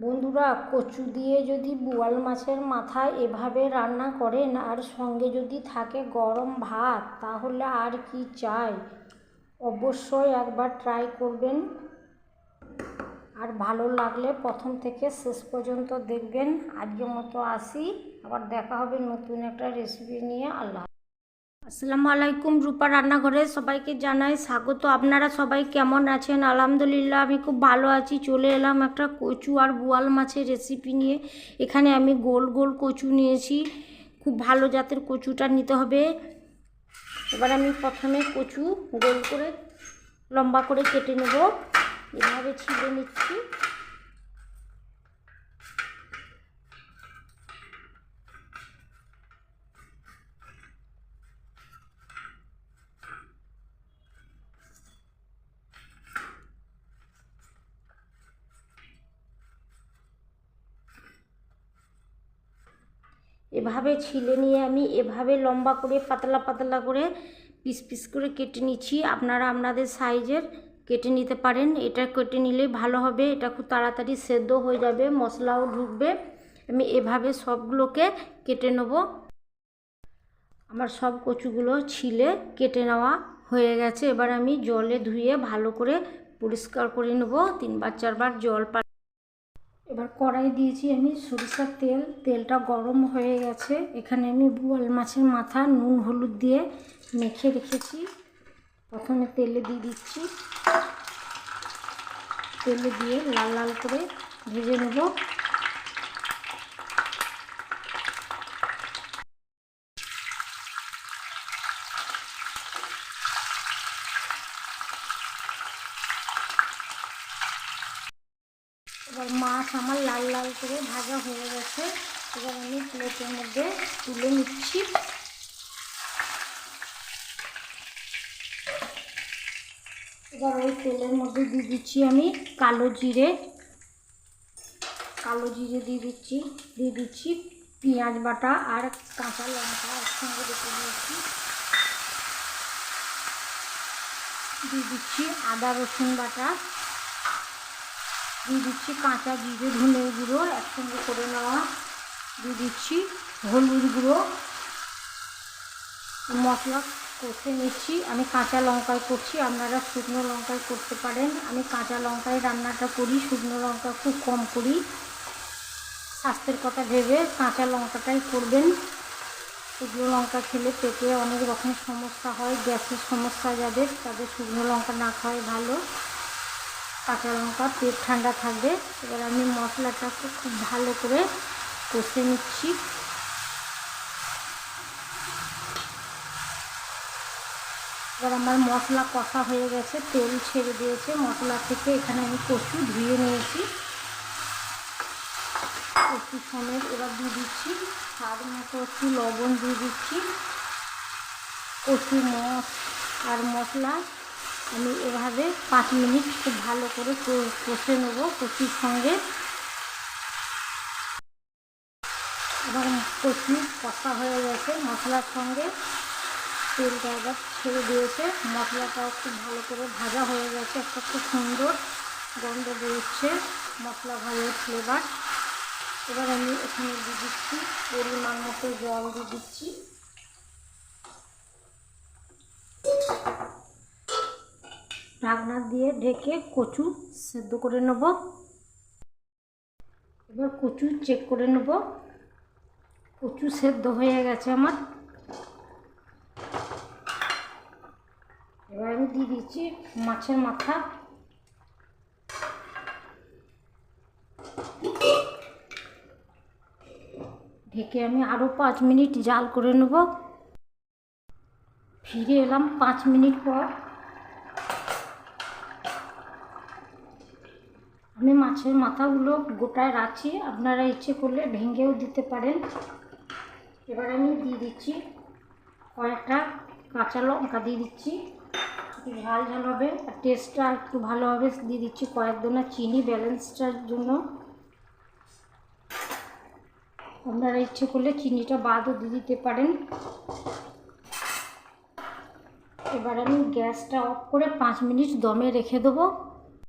বন্ধুরা, কচু দিয়ে যদি বোয়াল মাছের মাথা এভাবে রান্না করেন আর সঙ্গে যদি থাকে গরম ভাত, তাহলে আর কি চাই। অবশ্যই একবার ট্রাই করবেন, আর ভালো লাগলে প্রথম থেকে শেষ পর্যন্ত দেখবেন। আজকের মতো আসি, আবার দেখা হবে নতুন একটা রেসিপি নিয়ে। আসসালামু আলাইকুম, রূপা রান্নাঘরে সবাইকে জানাই স্বাগত। আপনারা সবাই কেমন আছেন? আলহামদুলিল্লাহ, আমি খুব ভালো আছি। চলে এলাম একটা কচু আর বোয়াল মাছের রেসিপি নিয়ে। এখানে আমি গোল গোল কচু নিয়েছি, খুব ভালো জাতের কচুটা নিতে হবে। এবার আমি প্রথমে কচু গোল করে লম্বা করে কেটে নেব, এভাবে ছিলে নিচ্ছি। এভাবে ছিলে নিয়ে আমি এভাবে লম্বা করে পাতলা পাতলা করে পিস পিস করে কেটে নিচ্ছি। আপনারা আপনাদের সাইজের কেটে নিতে পারেন। এটা কেটে নিলেই ভালো হবে, এটা খুব তাড়াতাড়ি সেদ্ধ হয়ে যাবে, মশলাও ঢুকবে। আমি এভাবে সবগুলোকে কেটে নেব। আমার সব কচুগুলো ছিলে কেটে নেওয়া হয়ে গেছে। এবার আমি জলে ধুয়ে ভালো করে পরিষ্কার করে নেব, 3-4 বার জল। এবার কড়াই দিয়েছি আমি সরিষার তেল, তেলটা গরম হয়ে গেছে। এখানে আমি বোয়াল মাছের মাথা নুন হলুদ দিয়ে মেখে রেখেছি, প্রথমে তেলে দিয়ে দিচ্ছি। তেলে দিয়ে লাল লাল করে ভেজে নেব। এবার মাছ আমার লাল লাল করে ভাজা হয়ে গেছে। এবার আমি প্লেটের মধ্যে তুলে নিচ্ছি। এবার ওই তেলের মধ্যে দিয়ে দিচ্ছি আমি কালো জিরে দিয়ে দিচ্ছি পেঁয়াজ বাটা আর কাঁচা লঙ্কা একসঙ্গে রেখে দিয়েছি। দিয়ে দিচ্ছি আদা রসুন বাটা, দিয়ে দিচ্ছি কাঁচা জিরে ধনে গুঁড়ো একসঙ্গে করে নেওয়া, দিয়ে দিচ্ছি হলুদ গুঁড়ো। মশলা কষে নিচ্ছি। আমি কাঁচা লঙ্কায় করছি, আপনারা শুকনো লঙ্কায় করতে পারেন। আমি কাঁচা লঙ্কায় রান্নাটা করি, শুকনো লঙ্কা খুব কম করি। স্বাস্থ্যের কথা ভেবে কাঁচা লঙ্কাটাই করবেন। শুকনো লঙ্কা খেলে পেটে অনেক রকম সমস্যা হয়, গ্যাসের সমস্যা যাদের, তাদের শুকনো লঙ্কা না খাওয়াই ভালো। কাঁচা লঙ্কা পেট ঠান্ডা থাকবে। এবার আমি মশলাটাকে খুব ভালো করে কষে নিচ্ছি। এবার আমার মশলা কষা হয়ে গেছে, তেল ছেড়ে দিয়েছে মশলা থেকে। এখানে আমি কচু ধুয়ে নিয়েছি, কচু সমেত এবার দিয়ে দিচ্ছি স্বাদ মতো একটু লবণ দিয়ে দিচ্ছি। কচু আর মশলা আমি এভাবে 5 মিনিট খুব ভালো করে কষে নেব কচুর সঙ্গে। এবার কচু কষা হয়ে গেছে মশলার সঙ্গে, তেলটা এবার ছেড়ে দিয়েছে। মশলাটাও খুব ভালো করে ভাজা হয়ে গেছে, একটা খুব সুন্দর গন্ধ বেরোচ্ছে, মশলা ভাজার ফ্লেভার। এবার আমি এখানে দিয়ে দিচ্ছি পরিমাণ মতো জল দিয়ে দিচ্ছি। ঢাকনা দিয়ে ঢেকে কচু সেদ্ধ করে নেব। এবার কচু চেক করে নেব, কচু সেদ্ধ হয়ে গেছে আমার। এবার আমি দিয়ে দিচ্ছি মাছের মাথা। ঢেকে আমি আরও 5 মিনিট জাল করে নেব। ফিরে এলাম 5 মিনিট পর। আমি মাছের মাথাগুলো গোটায় রাখছি, আপনারা ইচ্ছে করলে ভেঙেও দিতে পারেন। এবার আমি দিয়ে দিচ্ছি কয়েকটা কাঁচা লঙ্কা দিয়ে দিচ্ছি, একটু ঝাল ঝাল হবে আর টেস্টটা একটু ভালো হবে। দিয়ে দিচ্ছি কয়েক দানা চিনি ব্যালেন্সটার জন্য। আপনারা ইচ্ছে করলে চিনিটা বাদও দিয়ে দিতে পারেন। এবার আমি গ্যাসটা অফ করে 5 মিনিট দমে রেখে দেবো।